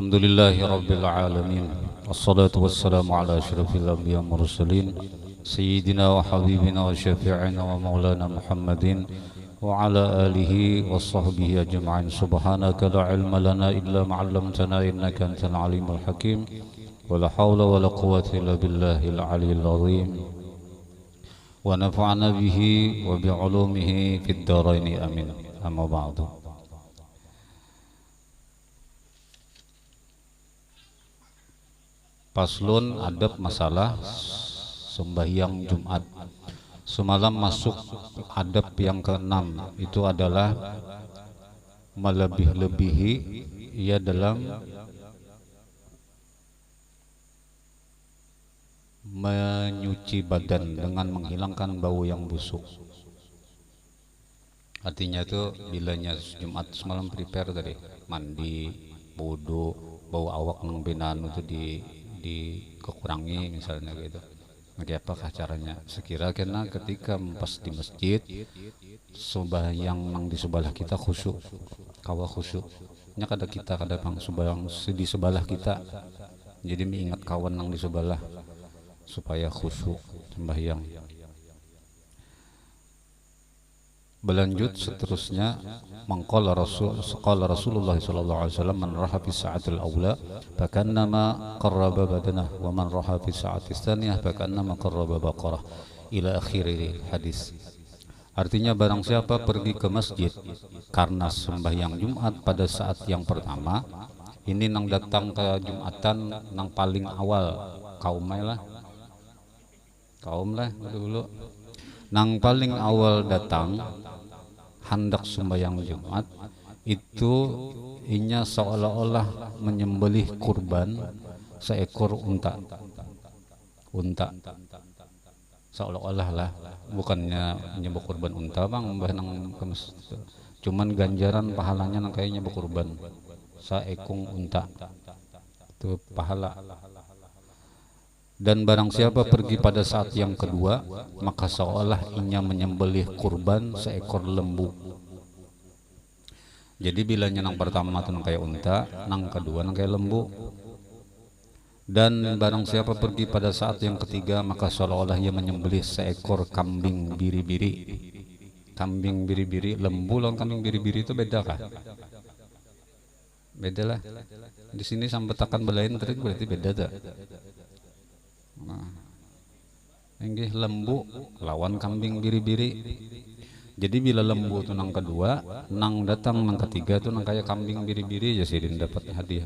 Alhamdulillahi Rabbil Alamin. Wassalatu wassalamu ala asyrafil anbiya mursalin Sayyidina wa habibina wa syafi'ina wa maulana Muhammadin wa ala alihi wa sahbihi ajma'in. Subhanaka la ilma lana illa ma'allamtana innaka antal alimul hakim. Wa la hawla wa la quwwata illa billahil aliyyil azim. Wa nafa'ana bihi wa bi'ulumihi fid dharaini amin. Amma ba'du. Paslon adab masalah sembahyang Jumat. Semalam masuk adab yang ke-6, itu adalah melebih-lebihi ia dalam menyuci badan dengan menghilangkan bau yang busuk. Artinya itu bilanya Jumat semalam prepare tadi mandi, wudu, bau awak nang benan itu dikurangi misalnya gitu. Apakah caranya? Sekira kena ketika pas di masjid sembahyang nang di sebelah kita khusyuk, kawa khusyuk. Nya kada kita kada pang sembahyang di sebelah kita. Jadi mengingat kawan nang di sebelah supaya khusyuk sembahyang. Berlanjut seterusnya maqala Rasulullah sallallahu alaihi wasallam man raha fi sa'atil aula fakannama qarraba badanah wa man raha fi sa'atis tsaniyah fakannama qarraba baqarah ila akhir hadis. Artinya barang siapa pergi ke masjid karena sembahyang Jumat pada saat yang pertama, ini nang datang ke Jumatan nang paling awal kaum lah dulu nang paling awal datang hendak sembahyang Jumat itu inya seolah-olah menyembelih kurban seekor unta seolah-olah lah, bukannya nyembah kurban unta bang mbah nang cuman ganjaran pahalanya nang kayaknya berkurban seekor unta itu pahala. Dan barang siapa pergi pada saat yang kedua, maka seolah inya menyembelih kurban seekor lembu. Jadi bilanya nang pertama itu nang kayak unta, nang kedua nang kayak lembu. Dan barang siapa pergi pada saat yang ketiga, maka seolah-olah ia menyembelih seekor kambing biri-biri. Kambing biri-biri, lembu lawan kambing biri-biri itu beda kah? Beda lah. Di sini sambetakan belain tadi berarti beda tak? Nah, ini lembu lawan kambing biri-biri. Jadi bila lembu itu nang kedua, nang datang nang ketiga itu nang kayak kambing biri-biri, ya sih dapat hadiah.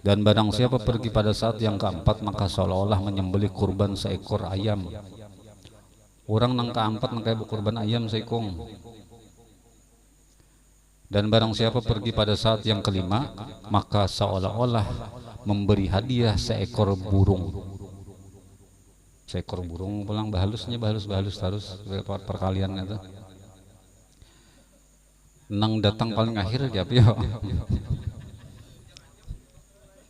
Dan barang siapa pergi pada saat yang keempat, maka seolah-olah menyembelih kurban seekor ayam. Orang nang keempat nang kayak kurban ayam seikung. Dan barang siapa pergi pada saat yang kelima, maka seolah-olah memberi hadiah seekor burung. Seekor burung pulang bahalusnya bahalus terus perkalian itu. Nang datang paling akhir aja ya.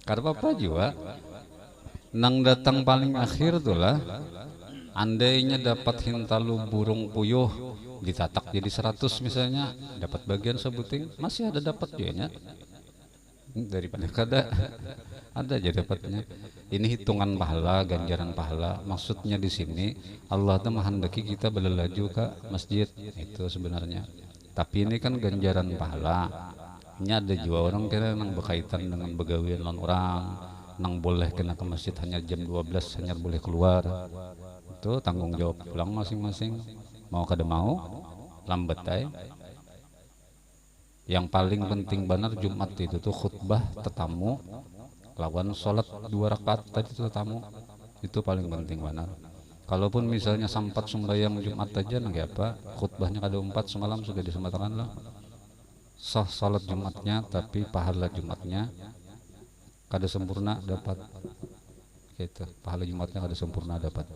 Karena apa juga? Nang datang paling akhir tuh lah. Andainya dapat hintalu burung puyuh ditatak jadi 100 misalnya, dapat bagian sebuting, masih ada dapat juga daripada kada ada aja dapatnya. Ini hitungan pahala, ganjaran pahala. Maksudnya di sini Allah tuh menghendaki kita berlaju ke masjid itu sebenarnya. Tapi ini kan ganjaran pahala. Ini ada juga orang kira nang berkaitan dengan begawian orang, nang boleh kena ke masjid hanya jam 12 hanya boleh keluar. Itu tanggung jawab pulang masing-masing. Mau kada mau lambat ay. Yang paling penting benar Jumat itu tuh khutbah tetamu lawan sholat 2 rakaat tadi itu tetamu, itu paling penting benar. Kalaupun misalnya sampat sembahyang Jumat aja nang apa khutbahnya kada 4 semalam sudah disematkan lah, sah sholat Jumatnya tapi pahala Jumatnya kada sempurna dapat gitu, pahala Jumatnya kada sempurna dapat.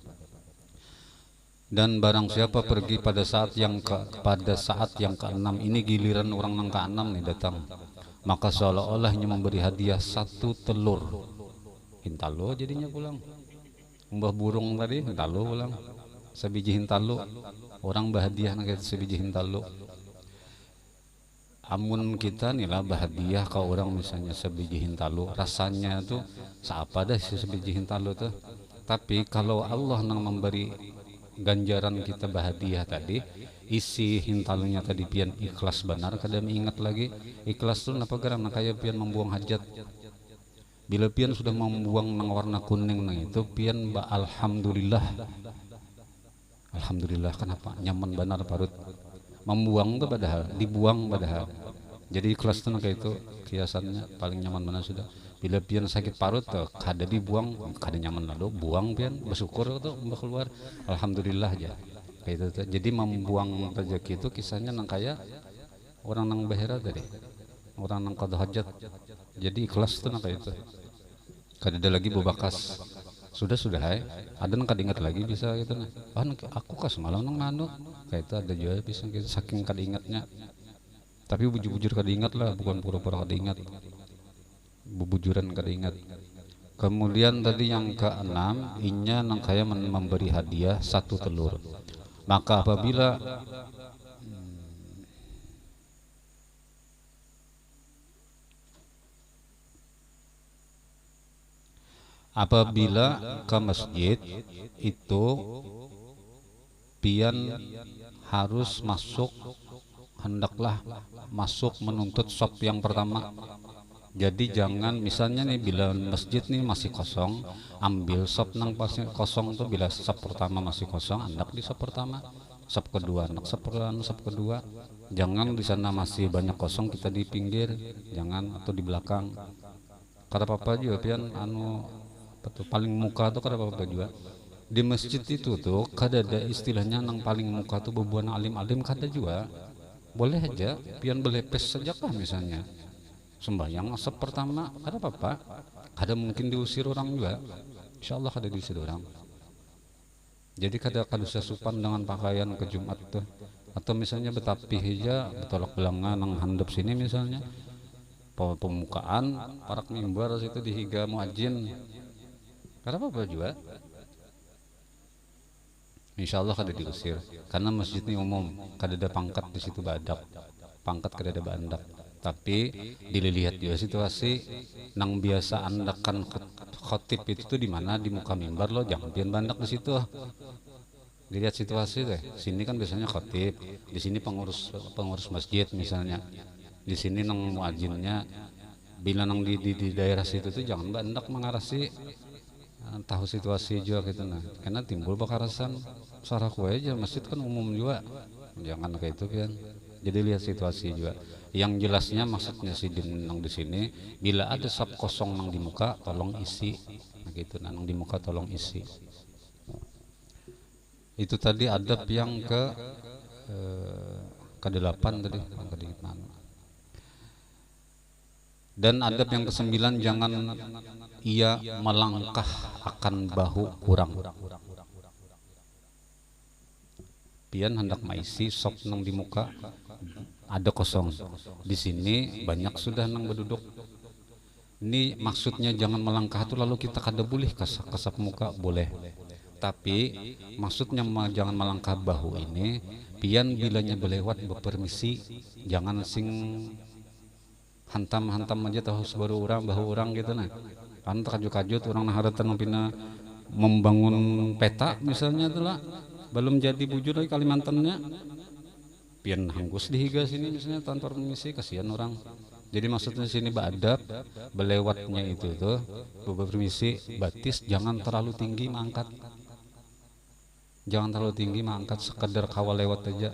Dan barang siapa pergi pada saat yang ke-6, ini giliran orang nang ke-6 nih datang, maka seolah-olahnya memberi hadiah 1 telur. Hintalo jadinya pulang. Umbah burung tadi hintalo pulang. Sebiji hintalo. Orang bahagia nang sebiji hintalo. Amun kita nih lah bahagia kalau orang misalnya sebiji hintalo, rasanya tuh seapa dah sebiji hintalo tuh. Tapi kalau Allah nang memberi ganjaran kita bahagia tadi, isi hintalunya tadi pian ikhlas benar, kada ingat lagi ikhlas tuh napa garam kayak pian membuang hajat. Bila pian sudah membuang nang warna kuning nang itu pian alhamdulillah. Alhamdulillah kenapa nyaman benar parut. Membuang tuh padahal dibuang padahal. Jadi ikhlas tuh kayak itu kiasannya paling nyaman benar sudah. Bila pian sakit parut tuh kada dibuang, kada nyaman lalu buang pian bersyukur tuh keluar alhamdulillah aja kayak itu tuh. Jadi membuang rezeki itu kisahnya nang kayak orang nang bahira tadi, orang nang qada hajat. Jadi ikhlas tuh nang kayak itu, kada ada lagi bebakas sudah ada nang kada ingat lagi bisa gitu nah. Aku kas malam nang manuk kayak itu ada juga bisa gitu, saking kada ingatnya. Tapi bujur-bujur kada ingat lah, bukan pura-pura kada ingat, bubujuran kada ingat. Kemudian tadi yang ke-6, inya nang kaya memberi hadiah 1 telur. Maka apabila ke masjid itu pian harus hendaklah masuk menuntut sop yang pertama. Jadi jangan misalnya nih bila masjid nih masih kosong, ambil sop nang pasnya kosong tuh. Bila sop pertama masih kosong, hendak di sop pertama. Sop kedua, hendak sop kedua. Jangan di sana masih banyak kosong kita di pinggir, jangan, atau di belakang. Kada apa-apa juga pian paling muka tuh kada apa-apa juga. Di masjid itu tuh kada ada istilahnya nang paling muka tuh bebuan alim-alim, kada juga. Boleh aja pian belepes saja kah misalnya. Sembahyang asap pertama ada apa-apa, kada mungkin diusir orang juga, insyaallah kada diusir orang. Jadi kada sesupan dengan pakaian ke Jumat tuh. Atau misalnya betapih aja betolak belangan nang handap sini misalnya pembukaan parak mimbar situ dihiga muadzin, kada apa-apa juga, insyaallah kada diusir. Karena masjid ini umum, kada ada pangkat di situ badak, pangkat kada ada bandak. Tapi dilihat juga situasi nang biasa andakan khotib itu tuh di mana, di muka mimbar lo, jangan pian bandak di situ. Dilihat situasi deh. Sini kan biasanya khotib, di sini pengurus masjid misalnya, di sini nang muadzinnya. Bila nang di daerah situ tuh jangan bandak mengarasi, tahu situasi juga gitu nah. Karena timbul bakarasan sarah kue aja, masjid kan umum juga, jangan kayak itu kan. Jadi lihat situasi juga. Yang jelasnya maksudnya sidin nang di sini, bila ada sap kosong nang di muka tolong isi. Nah gitu, nang di muka tolong isi. Itu tadi adab yang ke-8 tadi, dan adab yang ke-9, jangan ia melangkah akan bahu kurang. Pian hendak maisi sop nang di muka ada kosong. Di sini banyak sudah nang berduduk. Ini maksudnya jangan melangkah itu lalu kita kada boleh kasap muka boleh. Tapi maksudnya jangan melangkah bahu ini pian bilanya berlewat berpermisi, jangan sing hantam aja tahu sebaru orang bahu orang gitu nah. Kan terkajut-kajut orang naharatan pina membangun peta misalnya itulah belum jadi bujur lagi Kalimantannya pian hanggus dihiga sini misalnya tanpa permisi, kasihan orang. Jadi maksudnya sini beradab belewatnya itu tuh berpermisi, batis jangan terlalu tinggi mengangkat, jangan terlalu tinggi mengangkat, sekedar kawal lewat aja,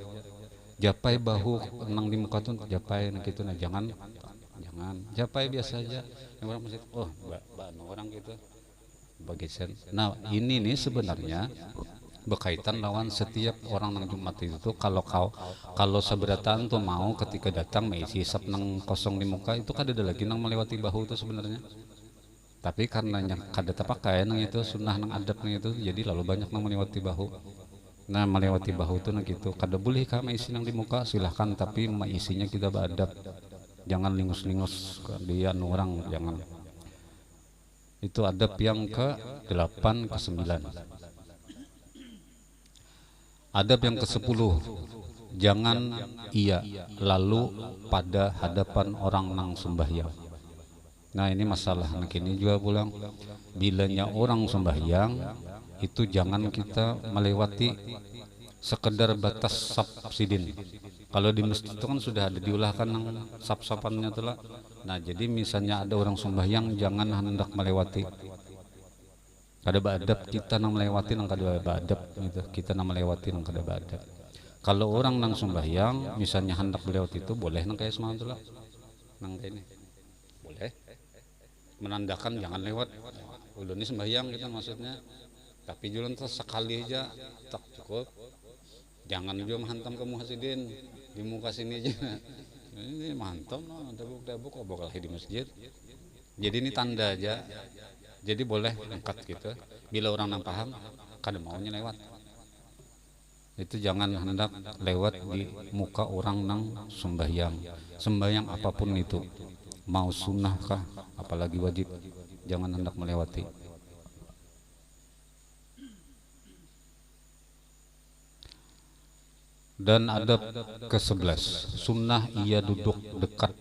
japai bahu nang di muka tuh japai nah gitu nah, jangan japai biasa aja. Yang orang masih orang gitu bagian. Nah ini nih sebenarnya berkaitan lawan setiap orang nang Jumat itu kalau seberatan tuh mau ketika datang mengisi sap nang kosong di muka itu kada ada lagi nang melewati bahu itu sebenarnya. Tapi karenanya kada terpakai nang itu sunnah nang adab nang itu, jadi lalu banyak nang melewati bahu. Nah melewati bahu itu nang gitu kada boleh kah mengisi nang di muka, silahkan, tapi mengisinya kita beradab, jangan lingus-lingus dia orang, jangan. Itu adab yang ke-8, ke-9. Adab yang ke-10, jangan ia lalu pada hadapan orang nang sembahyang. Nah ini masalah nah kini juga pulang, bilanya orang sembahyang itu jangan kita melewati sekedar batas sap sidin. Kalau di masjid itu kan sudah ada diulahkan nang sap-sapannya tuh lah. Nah jadi misalnya ada orang sembahyang jangan hendak melewati. Kada beadab kita nang melewati nang kada beadab gitu. Kita nang melewati nang kada beadab. Kalau orang nang sembahyang misalnya hendak melewati itu boleh nang kayak semalam tuh lah. Nang kayak ini. Boleh. Menandakan jangan lewat. Udah ini sembahyang kita maksudnya. Tapi jualan terus sekali aja tak cukup. Jangan juga menghantam ke muhasidin di muka sini aja. Ini mantap no, dabuk-dabuk kok bakal di masjid. Jadi ini tanda aja. Jadi boleh angkat gitu. Bila orang nang paham, kada maunya lewat. Itu jangan hendak lewat di muka orang nang sembahyang. Sembahyang apapun itu, mau sunnah kah, apalagi wajib, jangan hendak melewati. Dan adab ke-11, sunnah ia duduk dekat.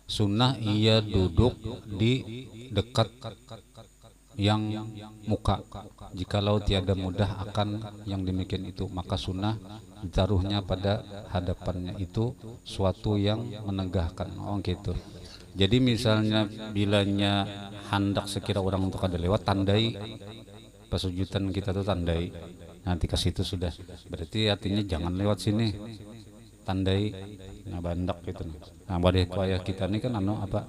Sunnah ia duduk di dekat yang muka. Jikalau tiada mudah akan yang demikian itu, maka sunnah ditaruhnya pada hadapannya itu suatu yang menegahkan. Oh gitu. Jadi misalnya bilanya hendak sekira orang untuk ada lewat, tandai pesujudan kita tuh tandai. Nanti ke situ sudah. Berarti artinya jangan lewat sini. Tandai nah bandak gitu. Nah pada kuayah kita ini kan apa?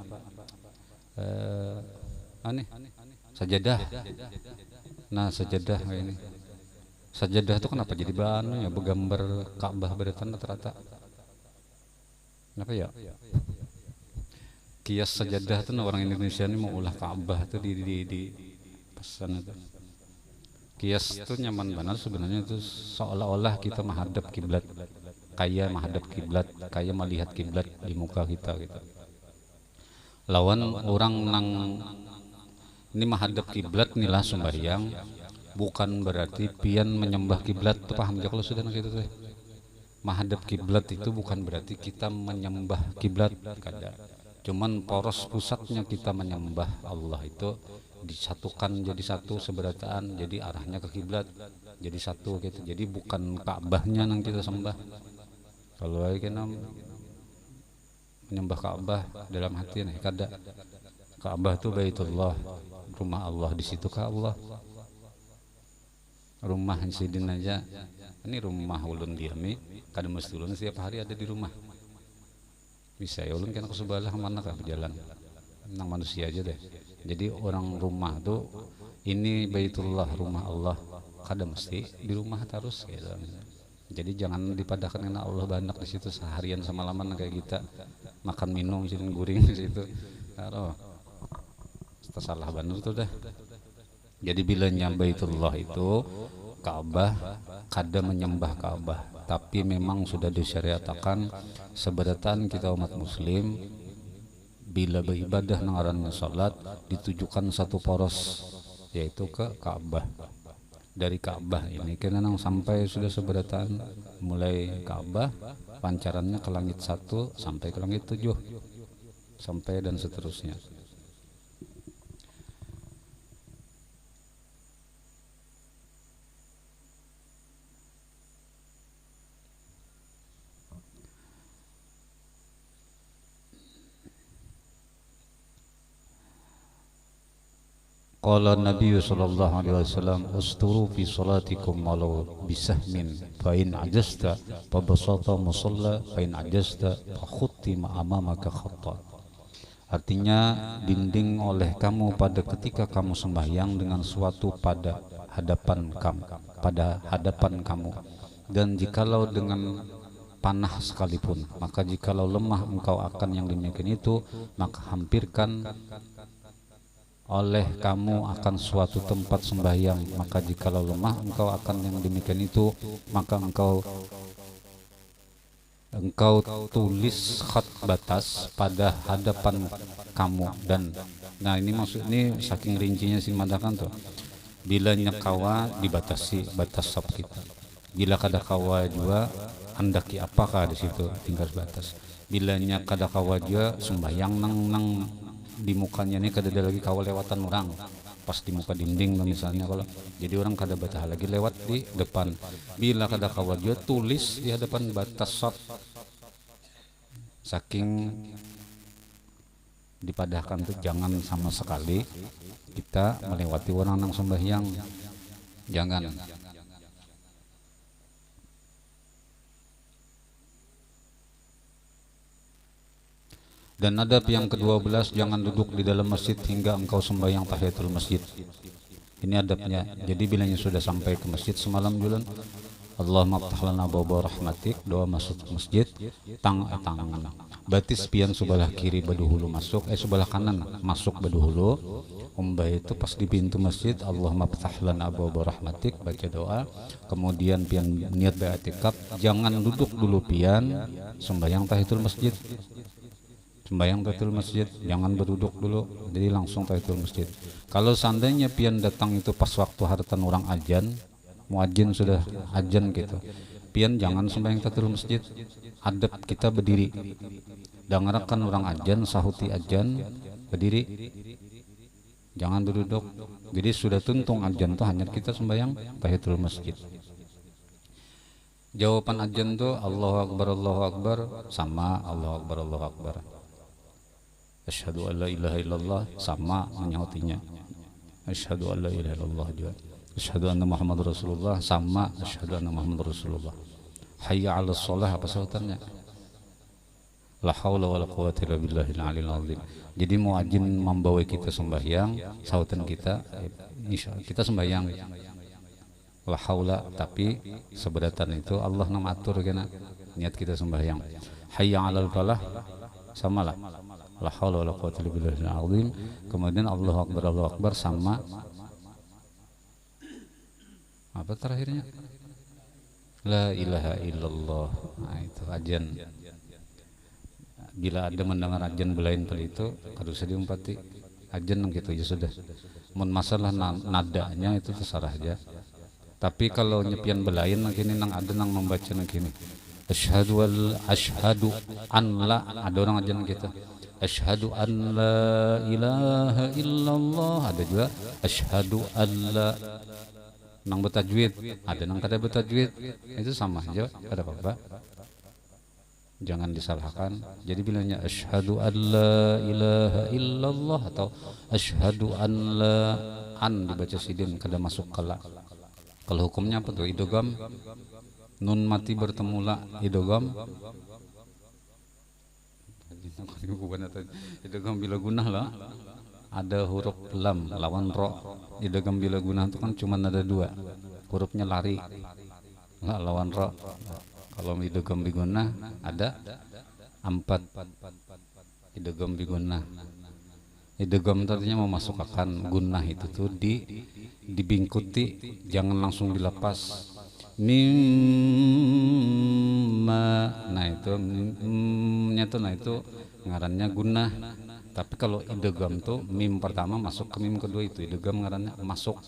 Aneh. Sajadah. Nah sajadah kayak ini. Sajadah itu kenapa jadi bahan ya bergambar Ka'bah beratan rata-rata. Kenapa ya? Kias sajadah itu orang Indonesia ini mau ulah Ka'bah itu di pesan itu. Kias itu nyaman benar sebenarnya, itu seolah-olah kita menghadap kiblat, kayak menghadap kiblat, kayak melihat kiblat di muka kita gitu. Lawan orang nang ini menghadap kiblat nilah sembahyang, bukan berarti pian menyembah kiblat. Paham ya kalau sudah gitu tuh. Menghadap kiblat itu bukan berarti kita menyembah kiblat, kada. Cuman poros pusatnya kita menyembah Allah itu disatukan jadi satu seberataan, jadi arahnya ke kiblat jadi satu gitu. Jadi bukan Ka'bahnya yang kita sembah. Kalau kita menyembah Ka'bah dalam hati nih kada. Ka'bah itu Baitullah, rumah Allah di situ kah Allah? Rumah sidin aja, ini rumah ulun diami, kada mesti ulun setiap hari ada di rumah. Bisa ya ulun kan ke sebelah mana kah berjalan, nang manusia aja deh. Jadi orang rumah tuh ini Baitullah, rumah Allah, kada mesti di rumah terus gitu. Jadi jangan dipadahkan karena Allah banyak di situ seharian semalaman kayak kita makan minum sidin guring di situ. Karo salah bener tuh dah. Jadi bilanya Baitullah itu Ka'bah, kada menyembah Ka'bah, tapi memang sudah disyariatkan seberatan kita umat muslim bila beribadah ngarannya salat ditujukan satu poros yaitu ke Ka'bah. Dari Ka'bah ini kena nang sampai sudah seberatan mulai Ka'bah pancarannya ke langit 1 sampai ke langit 7 sampai dan seterusnya. Qala Nabi sallallahu alaihi wasallam usturu fi salatikum walau bisahmin fa in ajasta fa basata musalla fa in ajasta fa khuttima amamaka khatta. Artinya dinding oleh kamu pada ketika kamu sembahyang dengan suatu pada hadapan kamu dan jikalau dengan panah sekalipun maka jikalau lemah engkau akan yang demikian itu maka hampirkan oleh kamu akan suatu tempat sembahyang maka jikalau lemah engkau akan yang demikian itu maka engkau tulis khat batas pada hadapan kamu. Dan nah ini maksud ini saking rincinya sing madakan tuh bila nyekawa dibatasi batas sab kita, bila kada kawa juga hendaki apakah di situ tinggal batas, bila kada kawa juga sembahyang nang di mukanya ini kada ada lagi kawal lewatan orang pas di muka dinding misalnya, kalau jadi orang kada betah lagi lewat di depan. Bila kada kawal juga tulis di hadapan batas saf, saking dipadahkan tuh jangan sama sekali kita melewati orang nang sembahyang, jangan. Dan adab yang ke-12, jangan duduk di dalam masjid hingga engkau sembahyang tahiyatul masjid. Ini adabnya. Jadi bilanya sudah sampai ke masjid semalam julan, Allahumma ftah lana abwaaba rahmatik, doa masuk masjid, tangan batis pian sebelah kiri baduhulu masuk, sebelah kanan masuk baduhulu. Umbai itu pas di pintu masjid, Allahumma ftah lana abwaaba rahmatik, baca doa, kemudian pian niat ba'atikaf, jangan duduk dulu pian sembahyang tahiyatul masjid. Sembahyang tahiyatul masjid jangan berduduk dulu, jadi langsung tahiyatul masjid. Kalau seandainya pian datang itu pas waktu hartan orang ajan, muadzin sudah ajan gitu, pian jangan sembahyang tahiyatul masjid. Adab kita berdiri, dengarkan orang ajan, sahuti ajan, berdiri, jangan duduk. Jadi sudah tuntung ajan tuh hanya kita sembahyang tahiyatul masjid. Jawaban ajan tuh Allahu Akbar sama Allahu Akbar. Asyhadu an la ilaha illallah sama menyautinya. Asyhadu an la ilaha illallah juga. Asyhadu anna Muhammadar Rasulullah sama asyhadu anna Muhammadar Rasulullah. Hayya 'alas shalah apa sautannya? La haula wala quwwata illa billahil aliyil azim. Jadi muadzin membawa kita sembahyang, sautan kita kita sembahyang. La haula, tapi seberatan itu Allah nang atur kena niat kita sembahyang. Hayya 'alal falah samalah. La haula wala quwwata illa billahil azim. Kemudian Allahu Akbar sama apa terakhirnya? La ilaha illallah. Nah, itu ajan. Bila ada mendengar ajan belain pel itu harus diumpati ajan gitu ya sudah. Mun masalah nadanya itu terserah aja. Tapi kalau nyepian belain gini nang ada nang membaca nang gini. Asyhadu an la, ada orang ajan gitu. Asyhadu an la ilaha illallah, ada juga asyhadu an la nang bertajwid, ada nang kada bertajwid, itu sama aja, kada apa-apa. jangan disalahkan. Jadi bilangnya asyhadu an la ilaha illallah atau asyhadu an la, an dibaca sidin kada masuk kala. Kalau hukumnya apa tuh? Idgham nun mati bertemu la, idgham idgham bila gunah lah. Ada huruf lam lawan ro. Idgham bila gunah itu kan cuma ada dua, hurufnya lari lah lawan ro. Kalau idgham bi gunah ada empat. Idgham bi gunah, idgham tadinya memasukkan gunah itu tuh dibingkuti, jangan langsung dilepas. Mimma, nah itu nyatu, nah itu ngarannya gunah. Tapi kalau idgham tuh mim pertama masuk ke mim kedua, itu idgham ngarannya masuk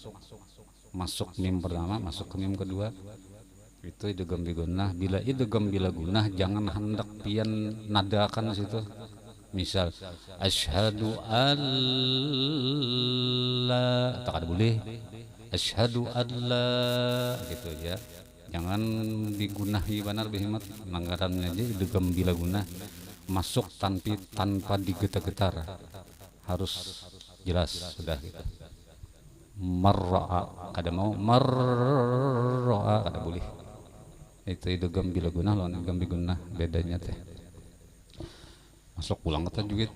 mim pertama masuk ke mim kedua, itu idgham bi gunah. Bila idgham bila gunah jangan hendak pian nadakan situ. Misal asyhadu alla, tak ada boleh asyhadu alla gitu ya. Jangan digunahi benar bihimat langgarannya aja. Idgham bila gunah masuk tanpa digetar-getar, harus jelas sudah gitu. Marra kada mau, marra kada boleh. Itu idgham bila gunah lawan idgham bi gunah, bedanya teh. Masuk pulang kata juga.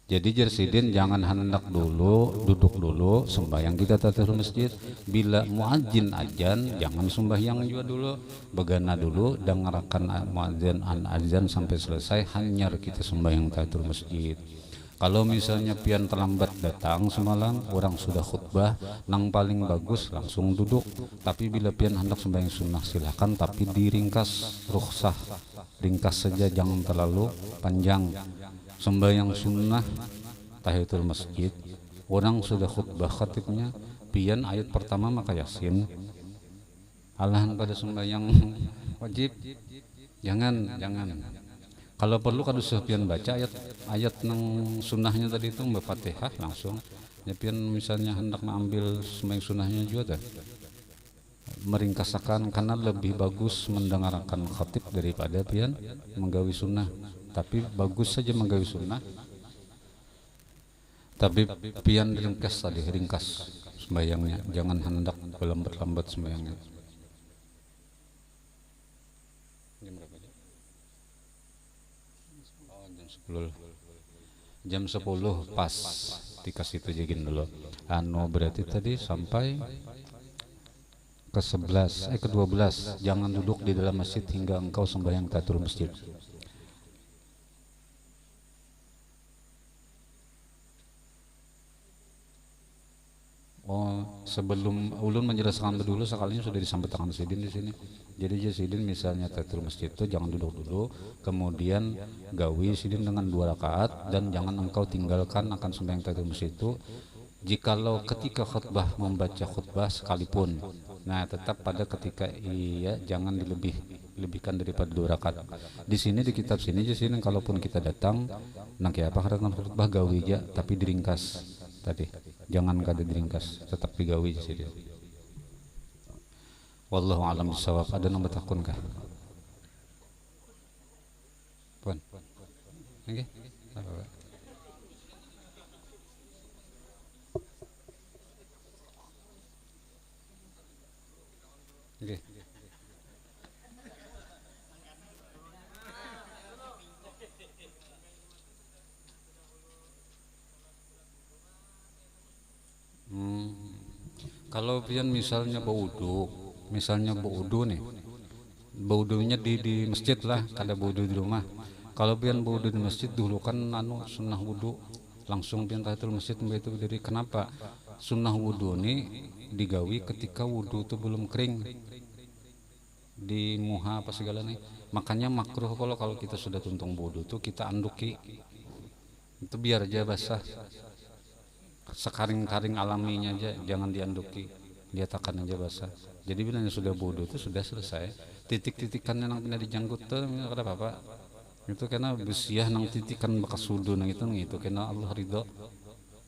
Jadi jersidin jangan hendak dulu duduk dulu sembahyang kita tahiyatul masjid. Bila muadzin azan jangan sembahyang juga dulu, begana dulu dengarkan muadzin azan sampai selesai, hanya kita sembahyang tahiyatul masjid. Kalau misalnya pian terlambat datang semalam, orang sudah khutbah, nang paling bagus langsung duduk. Tapi bila pian hendak sembahyang sunnah silakan, tapi diringkas, rukhsah, ringkas saja, jangan terlalu panjang. Sembahyang sunnah tahiyatul masjid, orang sudah khutbah khatibnya, pian ayat pertama maka yasin. Alahan pada sembahyang wajib, jangan. Kalau perlu kada usah pian baca ayat nang sunnahnya tadi itu, mbak Fatihah langsung. Ya pian misalnya hendak mengambil sembahyang sunnahnya juga dah, meringkasakan, karena lebih bagus mendengarkan khatib daripada pian menggawi sunnah. Tapi bagus saja menggawi sunnah, tapi pian ringkas tadi, ringkas sembahyangnya, jangan hendak berlambat sembahyangnya. Jam 10 pas dikasih itu jagin dulu. Berarti tadi sampai ke 11 ke 12, jangan duduk di dalam masjid hingga engkau sembahyang tahiyatul masjid. Sebelum ulun menjelaskan dulu, sekalinya sudah disampaikan sidin di sini. Jadi sidin misalnya tahiyatul masjid itu jangan duduk dulu, kemudian gawi sidin dengan 2 rakaat, dan jangan engkau tinggalkan akan sembahyang tahiyatul masjid itu. Jikalau ketika khutbah membaca khutbah sekalipun, nah tetap pada ketika iya jangan dilebihkan daripada 2 rakaat. Di sini di kitab sini di sini kalaupun kita datang nak ya apa karena khutbah gawi aja, tapi diringkas tadi. Jangan kada diringkas, tetap digawi di sini. Wallahu a'lam bishawab. Ada nomor takun kah? Puan. Nggih. Nggih. Kalau pian misalnya baudu nih, baudunya di masjid lah, kada baudu di rumah. Kalau pian baudu di masjid dulu kan sunnah wudu, langsung pian tahiyatul masjid itu dari. Kenapa sunnah wudu nih digawi ketika wudu itu belum kering, di muha apa segala nih. Makanya makruh kalau kita sudah tuntung wudu tuh kita anduki, itu biar aja basah, sekaring-karing alaminya aja, jangan dianduki, diatakan aja basah. Jadi bila sudah wudu itu sudah selesai, titik-titikannya nang pina dijanggut tuh kada apa-apa. Itu karena besiah nang titikan bekas wudu nang itu karena Allah ridho.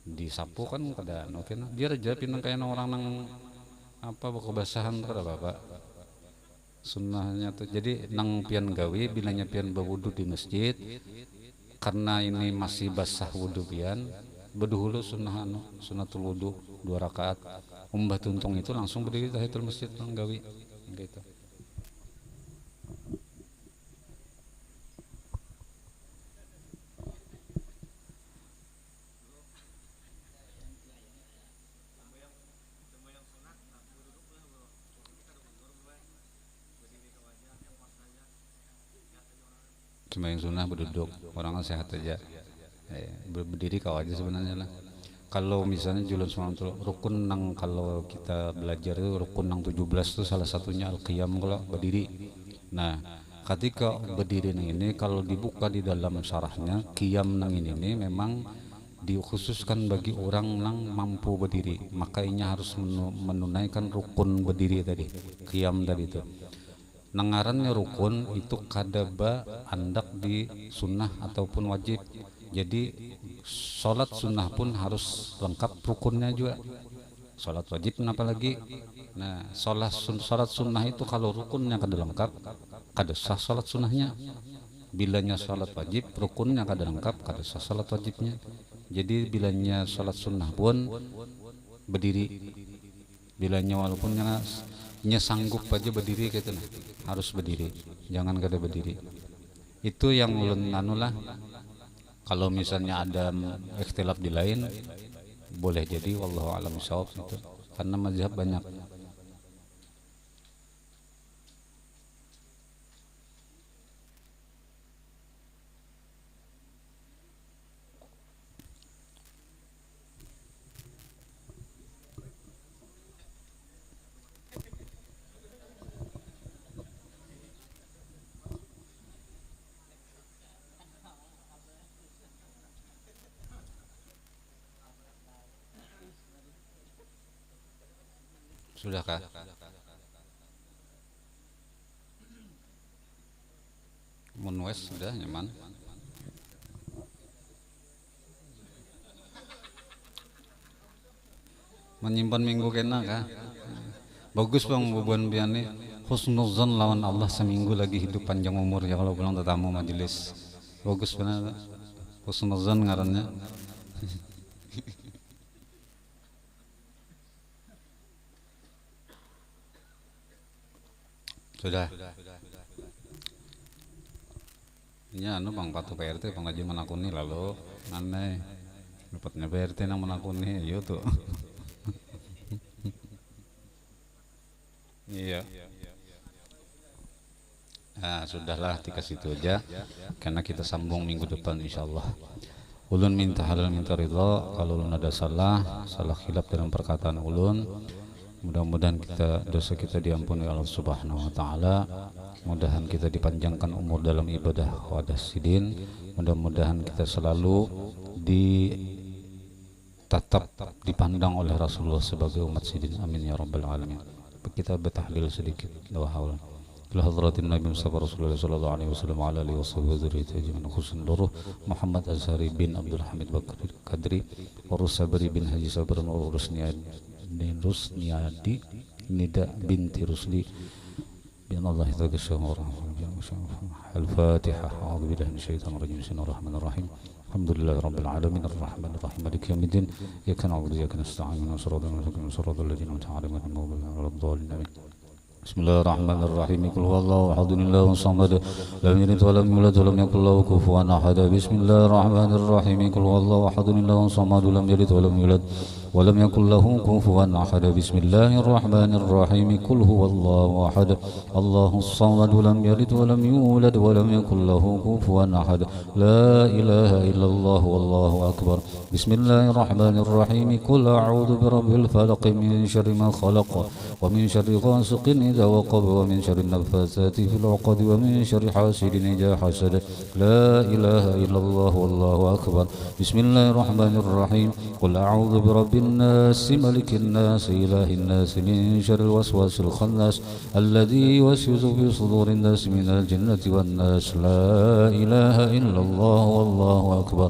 Disapu kan kada kena, biar aja pinang kayak orang nang apa kebasahan kada bapak sunnahnya tuh jadi nang pian gawe bilanya pian berwudu di masjid karena ini masih basah wudu pian berduhulu sunnatul wudu 2 rakaat umbah tuntung itu langsung berdiri tahiyatul masjid nang gawe gitu. Cuma yang sunnah berduduk orang sehat aja berdiri kau aja sebenarnya lah. Kalau misalnya julan sunnah rukun nang kalau kita belajar itu rukun nang 17 itu salah satunya al-qiyam kalau berdiri. Nah ketika berdiri nang ini kalau dibuka di dalam syarahnya qiyam nang ini memang dikhususkan bagi orang nang mampu berdiri, makanya harus menunaikan rukun berdiri tadi qiyam tadi itu. Nangarannya rukun itu kadaba andak di sunnah ataupun wajib. Jadi sholat sunnah pun harus lengkap rukunnya juga. Sholat wajib apalagi. Nah sholat sunnah itu kalau rukunnya kada lengkap kada sah sholat sunnahnya. Bilanya sholat wajib rukunnya kada lengkap kada sah sholat wajibnya. Jadi bilanya sholat sunnah pun berdiri. Bilanya walaupun sanggup aja berdiri gitu nah. Harus berdiri, jangan kada berdiri. Itu yang ulun anulah. Kalau misalnya ada ikhtilaf di lain boleh jadi wallahu a'lam bishawab itu. Karena mazhab banyak. Sudahkah? Munwes sudah nyaman. Menyimpan minggu kena kah? Bagus bang bubuan biani husnuzan lawan Allah seminggu lagi hidup panjang umur ya kalau pulang tetamu majelis. Bagus benar husnuzan ngarannya. Sudah. Ini anu bang patu PRT pengaji menakuni lalu aneh dapatnya PRT nang menakuni yo tuh. Iya. Nah, sudahlah dikasih itu aja karena kita sambung minggu depan insyaallah. Ulun minta halal minta ridha kalau ulun ada salah khilaf dalam perkataan ulun. Mudah-mudahan dosa kita diampuni Allah Subhanahu wa taala. Mudah-mudahan kita dipanjangkan umur dalam ibadah wadah sidin. Mudah-mudahan kita selalu ditatap dipandang oleh Rasulullah sebagai umat sidin. Amin ya rabbal alamin. Kita bertahlil sedikit la haula. Ila hadratin Nabi Mustafa Rasulullah sallallahu alaihi wasallam ala alihi washabihi ajmain khususan luruh Muhammad Azhari bin Abdul Hamid Bakri Kadri wa Rusabri bin Haji Sabran wa Rusniadi Nida binti Rusli bin Allah tagasyahu Al-Fatihah. A'udzu billahi minasyaitonir rajim. Bismillahirrahmanirrahim. Alhamdulillahi rabbil alamin arrahmanir rahim maliki yaumiddin. Iyyaka na'budu wa iyyaka nasta'in ihdinas siratal mustaqim siratal ladzina an'amta 'alaihim ghairil maghdubi 'alaihim waladdallin. Bismillahirrahmanirrahim. Qul huwallahu ahad Allahu samad lam yalid wa lam yulad wa lam yakul lahu kufuwan ahad. Bismillahirrahmanirrahim. Qul huwallahu ahad Allahu samad lam yalid wa lam yulad wa lam yakul lahu kufuwan ahad. Bismillahirrahmanirrahim. Qul huwallahu ahad Allahu samad lam yalid wa lam yulad wa lam yakul lahu kufuwan ahad. La ilaha illallah wallahu akbar. Bismillahirrahmanirrahim. Qul a'udzu birabbil falaq min syarri ma khalaq wa min syarri ghasiqin إذا وقب ومن شر النفاثات في العقد ومن شر حاسد إذا حسد. لا إله إلا الله والله أكبر. بسم الله الرحمن الرحيم. قل أعوذ برب الناس ملك الناس إله الناس من شر الوسواس الخناس الذي يوسوس في صدور الناس من الجنة والناس. لا إله إلا الله والله أكبر.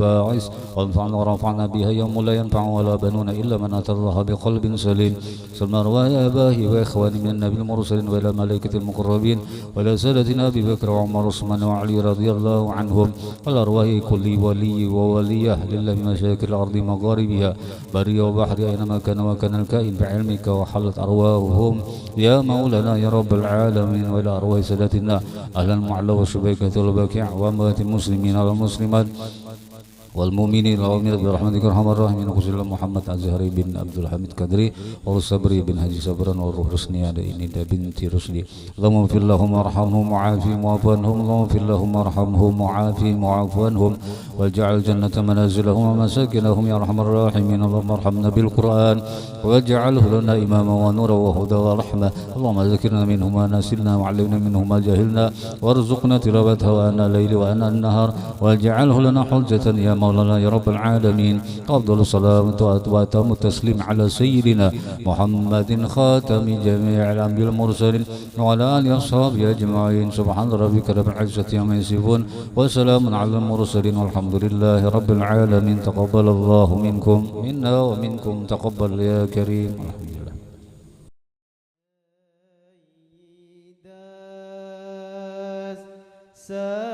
باعث وانفعنا ورفعنا بها يوم لا ينفع ولا بنون إلا من أتى الله بقلب سليم. سلم أرواح آبائي وإخواني من النبي المرسلين وإلى ملائكة المقربين وإلى سادتنا أبي بكر وعمر وعثمان وعلي رضي الله عنهم والأرواح كل ولي ووليه لله مشاكل الأرض مغاربها بري وبحر أينما كان وكان الكائن بعلمك وحلت أرواحهم يا مولانا يا رب العالمين وإلى أرواح سادتنا أهل المعلى وشبيكة البكيع وأموات المسلمين والمسلمات والمؤمنين والمؤمنات برحمتك ارحم الراحمين وصلى الله محمد الزهري بن عبد الحميد كدري والصبري بن حجي صبرا والروح رسني على إندا بنت رشدي. اللهم اغفر لهم وارحمهم وعافهم واعف عنهم. اللهم اغفر لهم وارحمهم وعافهم واعف عنهم واجعل الجنة منازلهم ومساكنهم يا ارحم الراحمين. اللهم ارحمنا بالقرآن واجعله لنا إماما ونورا وهدى ورحمة. اللهم ذكرنا منه ما نسينا وعلمنا منه ما جهلنا وارزقنا تلاوته آناء الليل وآناء النهار واجعله لنا حجة يا مولانا يا رب العالمين. أفضل الصلاة وأتم التسليم على سيدنا محمد خاتم جميع الأنبياء المرسلين وعلى آله وصحبه أجمعين. سبحان ربك رب العزة عما يصفون وسلام على المرسلين والحمد لله رب العالمين. تقبل الله منكم منا ومنكم تقبل يا كريم. Yeah.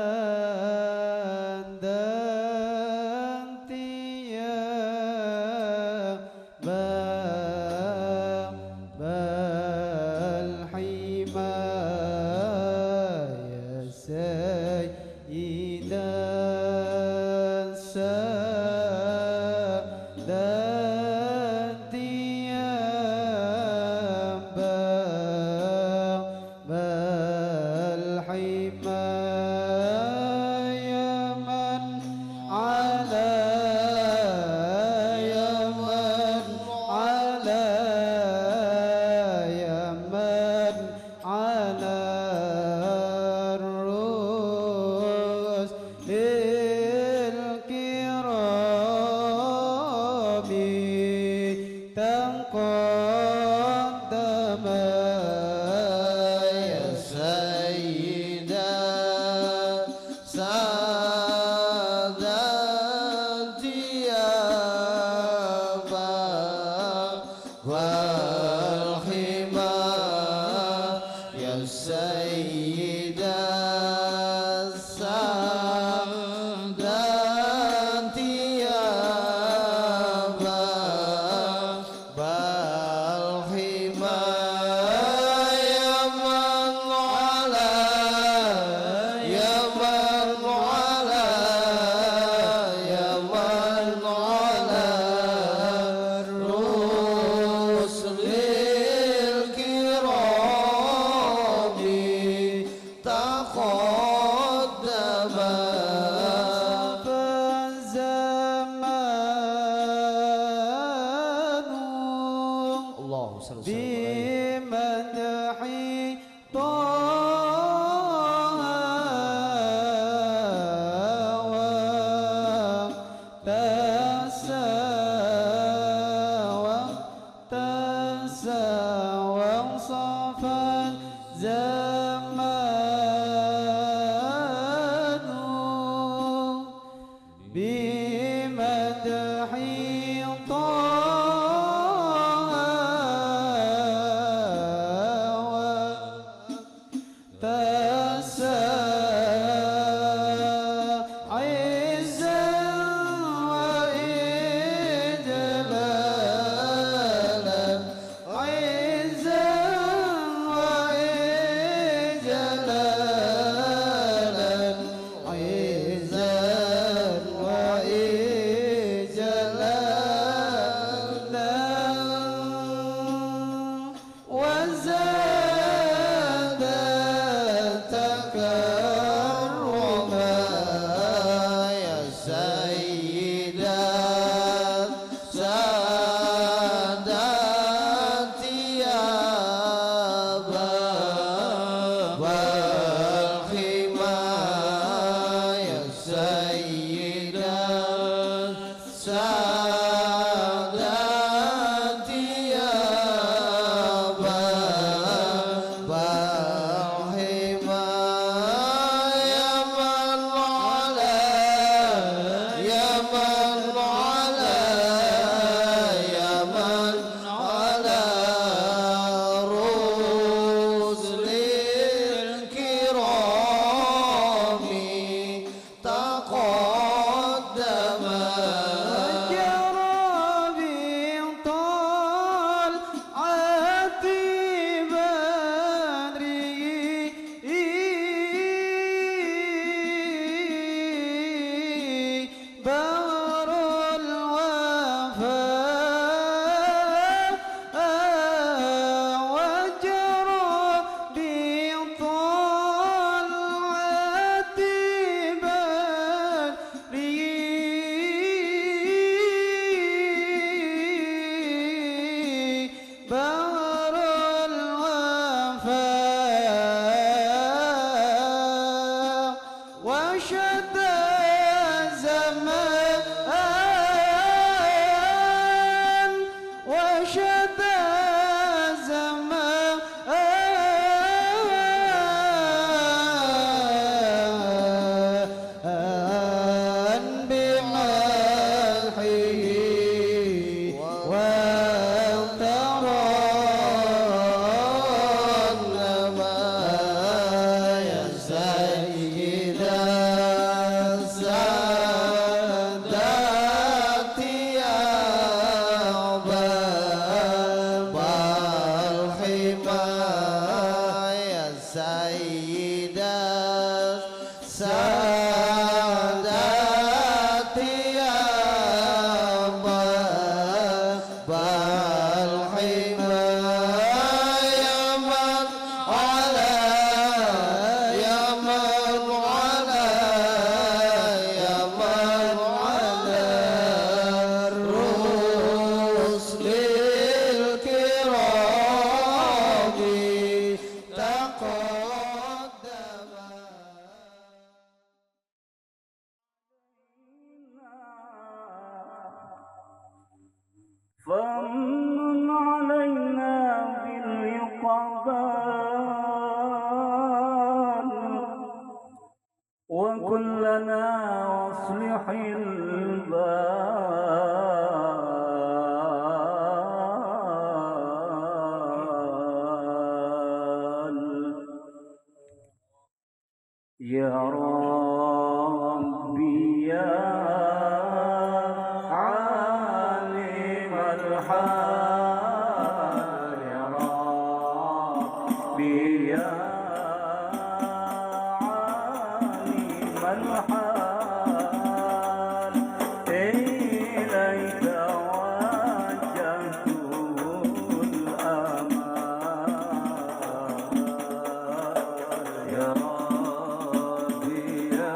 سيد السادات يا باب الحمى يا من على يا من على يا من على الرسل الكرام تقدم فمن علينا بالإقبال وكلنا واصلح البال يا ربي يا عالم الحال يا ربي يا عالم الحال إليك وجهت الأمان يا ربي يا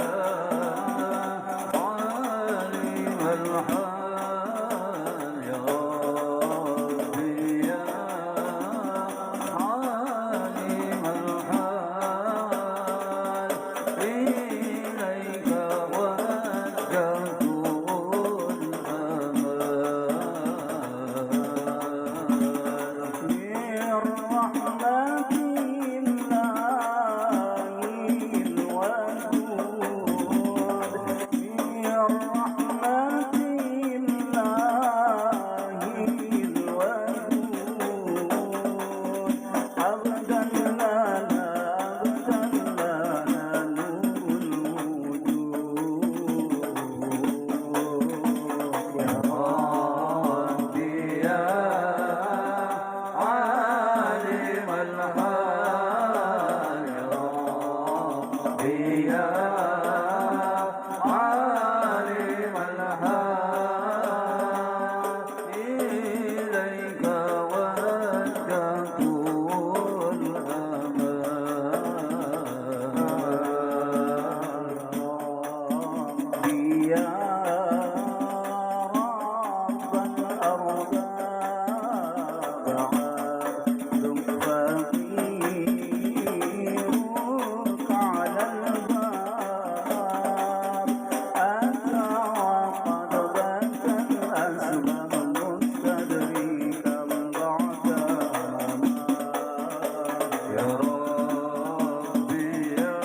عالم الحال يا ربي يا عالم الحال إليك وجهت الأمان من رحمة الله الودود من رحمة الله الودود أبدا لنا نور الوجود يا ربي يا عالم الحال يا ربي يا عالم الحال إليك وجهت الأمان يا رب الأرباب فقيرك على الباب أتى وقد بات الأسباب مستدركا بعد يا ربي يا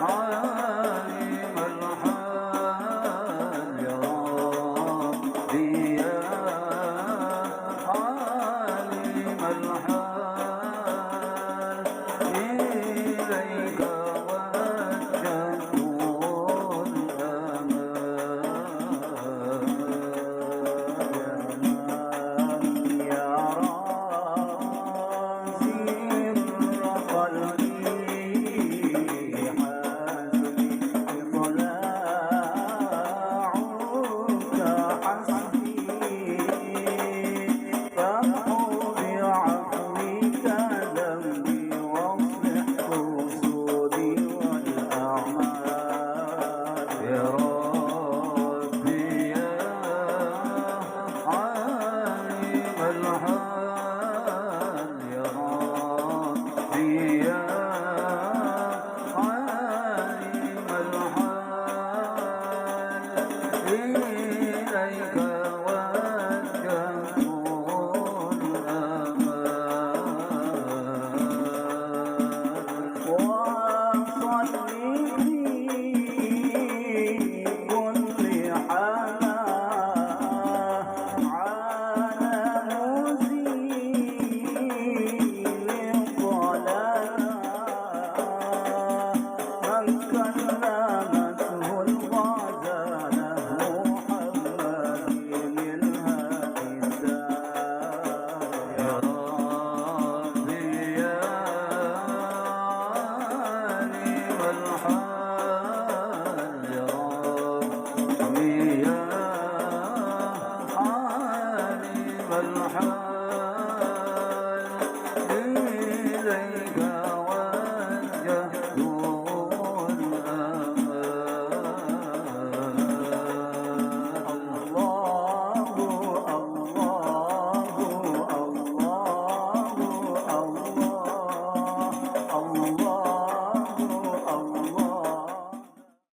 عالم الحال يا ربي يا عالم الحال إليك وجهت الأمان يا رازي قلبي حسبي إطلاعك حسبي فامحو بعفوك ذنبي واصلح قصودي والأعمال يا ربي يا عالم الحال يا ربي يا عالم الحال إليك وجهت الأمان وصل في كل حالة على مزيل الضلال صل